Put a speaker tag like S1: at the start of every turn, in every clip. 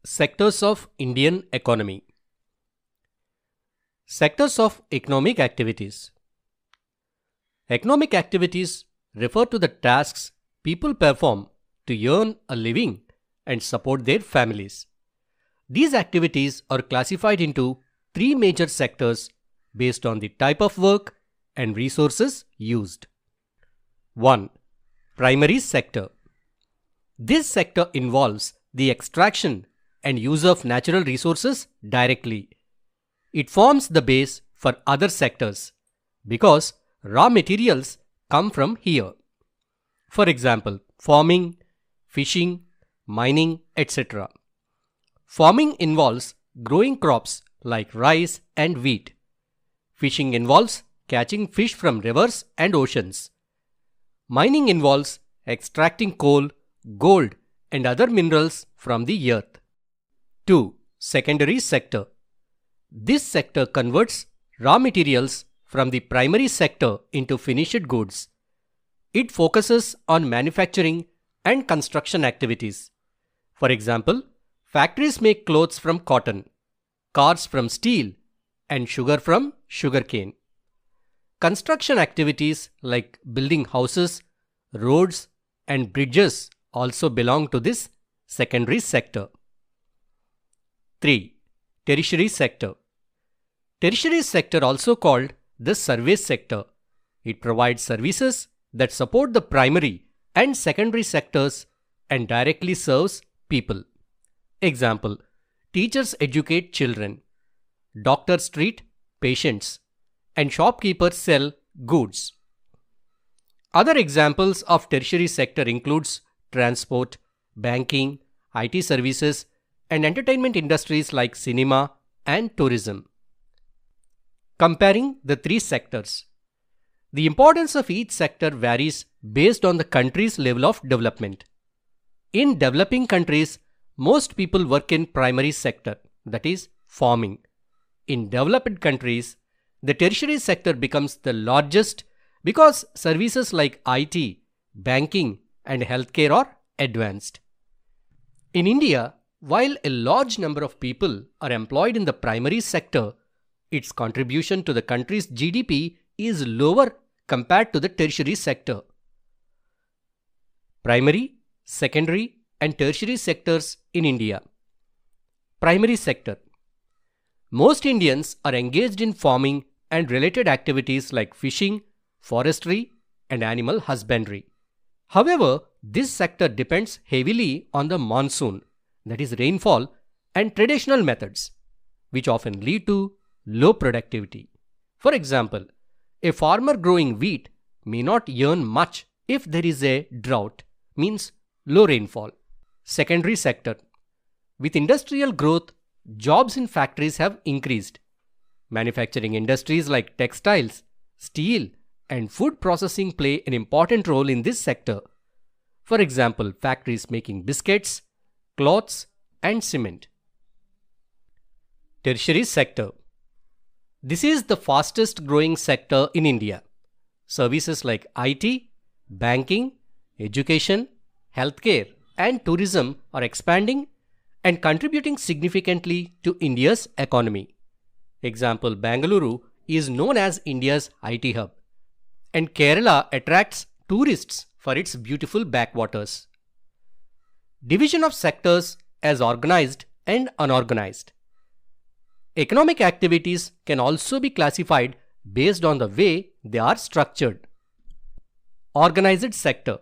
S1: Sectors of Indian economy. Sectors of economic activities. Economic activities refer to the tasks people perform to earn a living and support their families. These activities are classified into three major sectors based on the type of work and resources used. 1. Primary sector. This sector involves the extraction and use of natural resources directly. It forms the base for other sectors because raw materials come from here. For example, farming, fishing, mining, etc. Farming involves growing crops like rice and wheat. Fishing involves catching fish from rivers and oceans. Mining involves extracting coal, gold, and other minerals from the earth. 2. Secondary sector. This sector converts raw materials from the primary sector into finished goods. It focuses on manufacturing and construction activities. For example, factories make clothes from cotton, cars from steel, and sugar from sugarcane. Construction activities like building houses, roads, and bridges also belong to this secondary sector. 3. Tertiary sector. Tertiary sector, also called the service sector. It provides services that support the primary and secondary sectors and directly serves people. Example: teachers educate children, doctors treat patients, and shopkeepers sell goods. Other examples of tertiary sector includes transport, banking, IT services, and entertainment industries like cinema and tourism. Comparing the three sectors. The importance of each sector varies based on the country's level of development. In developing countries, most people work in primary sector, that is, farming. In developed countries, the tertiary sector becomes the largest because services like IT, banking, and healthcare are advanced. In India, while a large number of people are employed in the primary sector, its contribution to the country's GDP is lower compared to the tertiary sector. Primary, secondary, and tertiary sectors in India. Primary sector. Most Indians are engaged in farming and related activities like fishing, forestry, and animal husbandry. However, this sector depends heavily on the monsoon, that is rainfall, and traditional methods, which often lead to low productivity. For example, a farmer growing wheat may not earn much if there is a drought, means low rainfall. Secondary sector. With industrial growth, jobs in factories have increased. Manufacturing industries like textiles, steel, and food processing play an important role in this sector. For example, factories making biscuits, cloths, and cement. Tertiary sector. This is the fastest growing sector in India. Services like IT, banking, education, healthcare, and tourism are expanding and contributing significantly to India's economy. Example: Bengaluru is known as India's IT hub, and Kerala attracts tourists for its beautiful backwaters. Division of sectors as organized and unorganized. Economic activities can also be classified based on the way they are structured. Organized sector.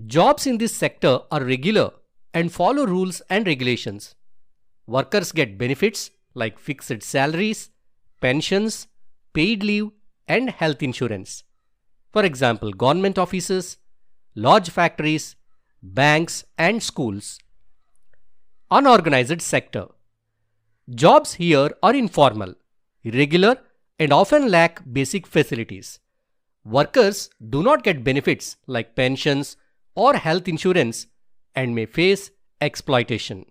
S1: Jobs in this sector are regular and follow rules and regulations. Workers get benefits like fixed salaries, pensions, paid leave, and health insurance. For example, government offices, large factories, banks, and schools. Unorganized sector. Jobs here are informal, irregular, and often lack basic facilities. Workers do not get benefits like pensions or health insurance and may face exploitation.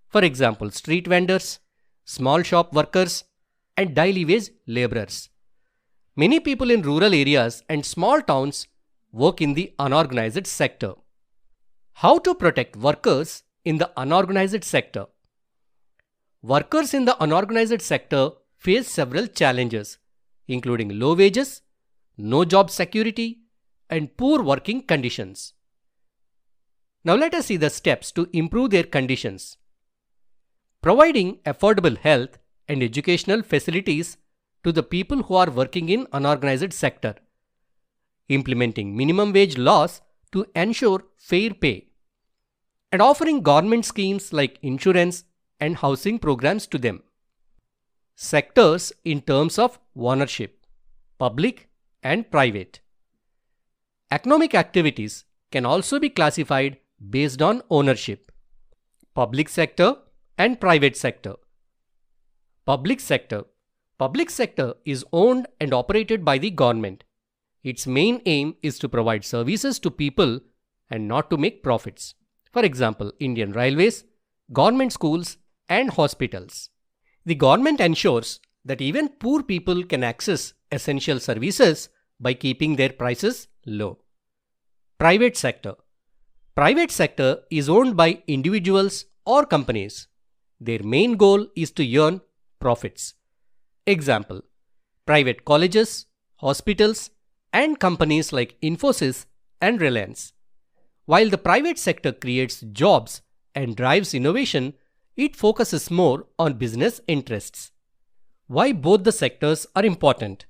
S1: For example, street vendors, small shop workers, and daily wage laborers. Many people in rural areas and small towns work in the unorganized sector. How to protect workers in the unorganized sector. Workers in the unorganized sector face several challenges, including low wages, no job security, and poor working conditions. Now let us see the steps to improve their conditions. Providing affordable health and educational facilities to the people who are working in unorganized sector. Implementing minimum wage laws to ensure fair pay. And offering government schemes like insurance and housing programs to them. Sectors in terms of ownership, public and private. Economic activities can also be classified based on ownership. Public sector and private sector. Public sector. Public sector is owned and operated by the government. Its main aim is to provide services to people and not to make profits. For example, Indian Railways, government schools, and hospitals. The government ensures that even poor people can access essential services by keeping their prices low. Private sector. Private sector is owned by individuals or companies. Their main goal is to earn profits. Example, private colleges, hospitals, and companies like Infosys and Reliance. While the private sector creates jobs and drives innovation, it focuses more on business interests. Why both the sectors are important?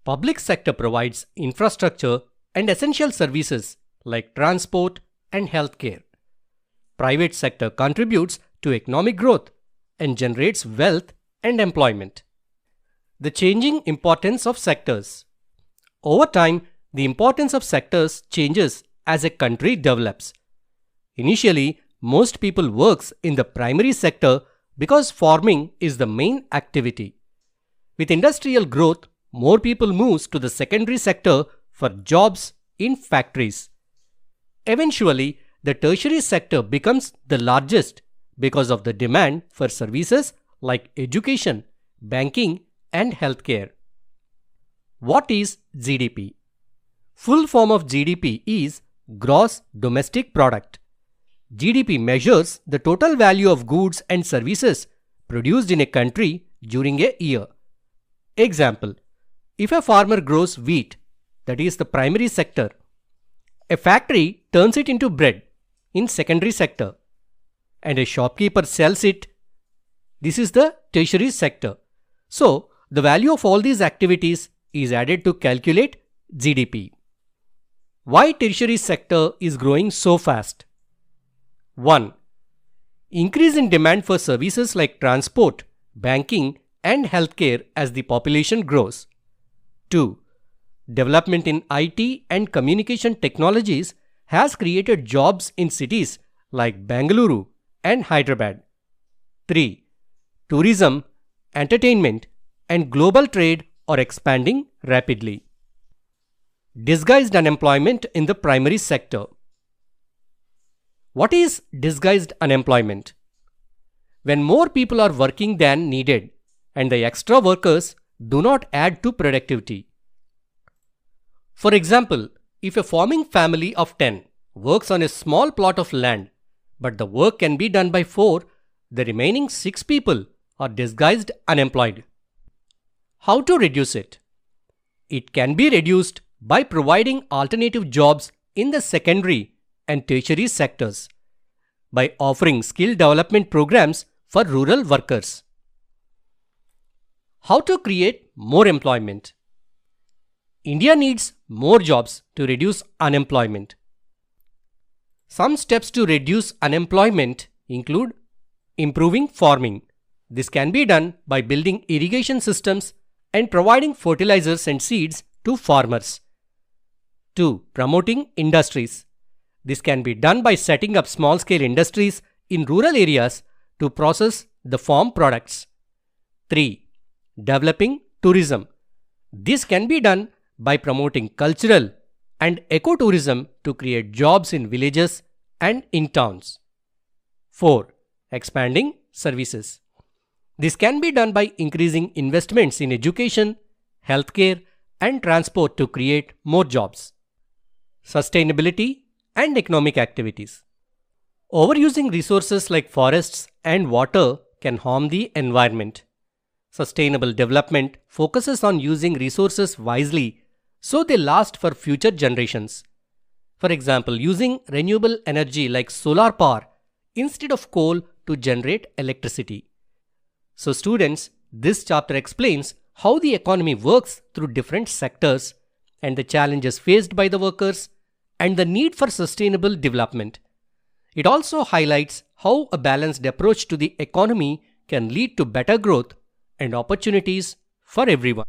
S1: Public sector provides infrastructure and essential services like transport and healthcare. Private sector contributes to economic growth and generates wealth and employment. The changing importance of sectors. Over time, the importance of sectors changes as a country develops. Initially, most people works in the primary sector because farming is the main activity. With industrial growth, more people moves to the secondary sector for jobs in factories. Eventually, the tertiary sector becomes the largest because of the demand for services like education, banking, and healthcare. What is GDP? Full form of GDP is Gross Domestic Product. GDP measures the total value of goods and services produced in a country during a year. Example, if a farmer grows wheat, that is the primary sector. A factory turns it into bread in secondary sector. And a shopkeeper sells it. This is the tertiary sector. So, the value of all these activities is added to calculate GDP. Why tertiary sector is growing so fast? 1. Increase in demand for services like transport, banking, and healthcare as the population grows. 2. Development in IT and communication technologies has created jobs in cities like Bengaluru and Hyderabad. 3. Tourism, entertainment, and global trade are expanding rapidly. Disguised unemployment in the primary sector. What is disguised unemployment? When more people are working than needed and the extra workers do not add to productivity. For example, if a farming family of 10 works on a small plot of land, but the work can be done by 4, the remaining 6 people are disguised unemployed. How to reduce it? It can be reduced by providing alternative jobs in the secondary and tertiary sectors, by offering skill development programs for rural workers. How to create more employment? India needs more jobs to reduce unemployment. Some steps to reduce unemployment include improving farming. This can be done by building irrigation systems and providing fertilizers and seeds to farmers. 2. Promoting industries. This can be done by setting up small-scale industries in rural areas to process the farm products. 3. Developing tourism. This can be done by promoting cultural and ecotourism to create jobs in villages and in towns. 4. Expanding services. This can be done by increasing investments in education, healthcare, and transport to create more jobs. Sustainability and economic activities. Overusing resources like forests and water can harm the environment. Sustainable development focuses on using resources wisely so they last for future generations. For example, using renewable energy like solar power instead of coal to generate electricity. So students, this chapter explains how the economy works through different sectors and the challenges faced by the workers and the need for sustainable development. It also highlights how a balanced approach to the economy can lead to better growth and opportunities for everyone.